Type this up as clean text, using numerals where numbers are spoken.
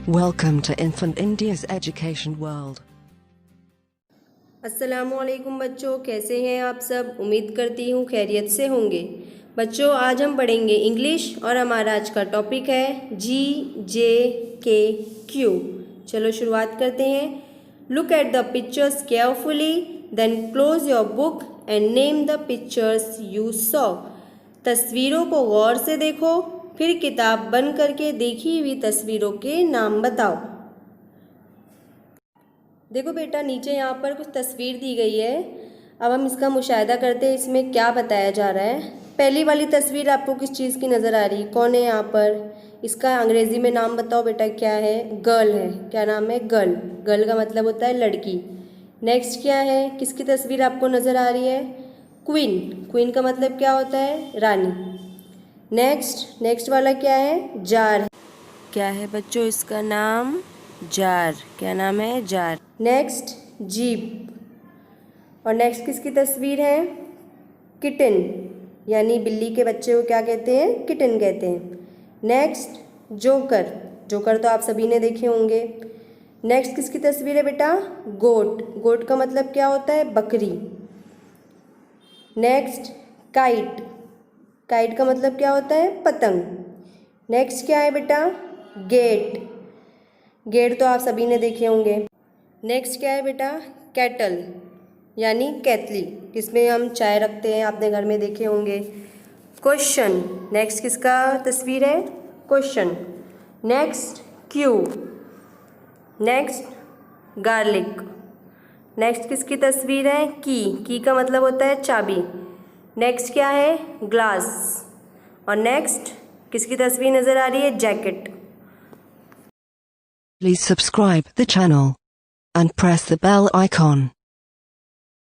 Welcome to Infant India's Education World. अस्सलामुअलैकुम बच्चों, कैसे हैं आप सब। उम्मीद करती हूँ खैरियत से होंगे। बच्चों, आज हम पढ़ेंगे इंग्लिश और हमारा आज का टॉपिक है GJKQ। चलो शुरुआत करते हैं। Look at the pictures carefully, then close your book and name the pictures you saw. तस्वीरों को गौर से देखो, फिर किताब बंद करके देखी हुई तस्वीरों के नाम बताओ। देखो बेटा, नीचे यहाँ पर कुछ तस्वीर दी गई है। अब हम इसका मुशाहिदा करते हैं, इसमें क्या बताया जा रहा है। पहली वाली तस्वीर आपको किस चीज़ की नज़र आ रही है? कौन है यहाँ पर? इसका अंग्रेज़ी में नाम बताओ बेटा, क्या है? गर्ल है। क्या नाम है? गर्ल। गर्ल का मतलब होता है लड़की। नेक्स्ट क्या है? किसकी तस्वीर आपको नज़र आ रही है? क्वीन। क्वीन का मतलब क्या होता है? रानी। नेक्स्ट वाला क्या है? जार। क्या है बच्चों इसका नाम? जार। क्या नाम है? जार। Next jeep. और नेक्स्ट किसकी तस्वीर है? किटन, यानी बिल्ली के बच्चे को क्या कहते हैं? किटन कहते हैं। Next joker. जोकर तो आप सभी ने देखे होंगे। नेक्स्ट किसकी तस्वीर है बेटा? गोट। गोट का मतलब क्या होता है? बकरी। Next kite. काइट का मतलब क्या होता है? पतंग। नेक्स्ट क्या है बेटा? गेट। गेट तो आप सभी ने देखे होंगे। नेक्स्ट क्या है बेटा? कैटल, यानी कैतली, जिसमें हम चाय रखते हैं, आपने घर में देखे होंगे। क्वेश्चन। नेक्स्ट किसका तस्वीर है? Question. Next Q. Next garlic. Next किसकी तस्वीर है? की का मतलब होता है चाबी। नेक्स्ट क्या है? ग्लास। और नेक्स्ट किसकी तस्वीर नज़र आ रही है? Jacket. Please subscribe the channel and press the bell icon.